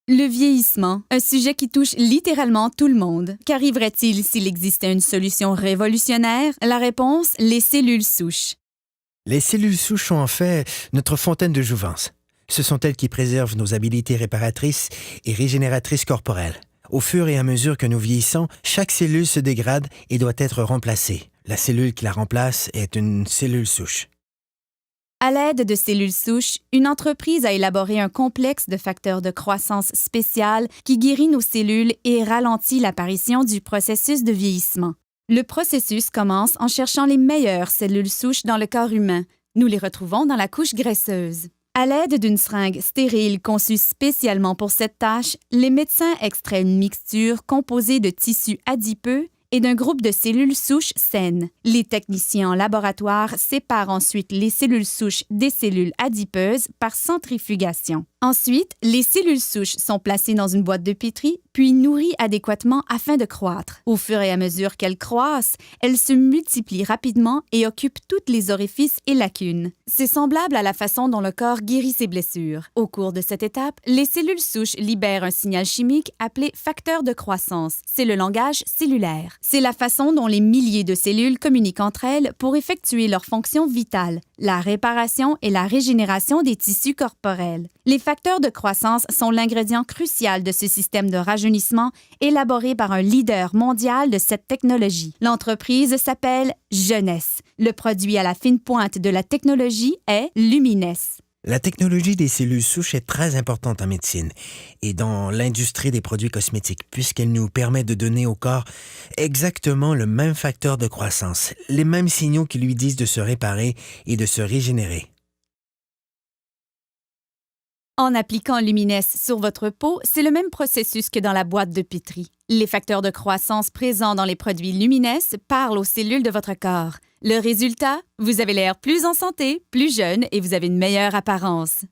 Le vieillissement, un sujet qui touche littéralement tout le monde. Qu'arriverait-il s'il existait une solution révolutionnaire? La réponse, les cellules souches. Les cellules souches sont en fait notre fontaine de jouvence. Ce sont elles qui préservent nos habiletés réparatrices et régénératrices corporelles. Au fur et à mesure que nous vieillissons, chaque cellule se dégrade et doit être remplacée. La cellule qui la remplace est une cellule souche. À l'aide de cellules souches, une entreprise a élaboré un complexe de facteurs de croissance spécial qui guérit nos cellules et ralentit l'apparition du processus de vieillissement. Le processus commence en cherchant les meilleures cellules souches dans le corps humain. Nous les retrouvons dans la couche graisseuse. À l'aide d'une seringue stérile conçue spécialement pour cette tâche, les médecins extraient une mixture composée de tissus adipeux et d'un groupe de cellules souches saines. Les techniciens en laboratoire séparent ensuite les cellules souches des cellules adipeuses par centrifugation. Ensuite, les cellules souches sont placées dans une boîte de pétri, puis nourries adéquatement afin de croître. Au fur et à mesure qu'elles croissent, elles se multiplient rapidement et occupent toutes les orifices et lacunes. C'est semblable à la façon dont le corps guérit ses blessures. Au cours de cette étape, les cellules souches libèrent un signal chimique appelé facteur de croissance. C'est le langage cellulaire. C'est la façon dont les milliers de cellules communiquent entre elles pour effectuer leurs fonctions vitales, la réparation et la régénération des tissus corporels. Les facteurs de croissance sont l'ingrédient crucial de ce système de rajeunissement élaboré par un leader mondial de cette technologie. L'entreprise s'appelle Jeunesse. Le produit à la fine pointe de la technologie est Lumines. La technologie des cellules souches est très importante en médecine et dans l'industrie des produits cosmétiques puisqu'elle nous permet de donner au corps exactement le même facteur de croissance, les mêmes signaux qui lui disent de se réparer et de se régénérer. En appliquant Lumines sur votre peau, c'est le même processus que dans la boîte de pétri. Les facteurs de croissance présents dans les produits Lumines parlent aux cellules de votre corps. Le résultat, vous avez l'air plus en santé, plus jeune et vous avez une meilleure apparence.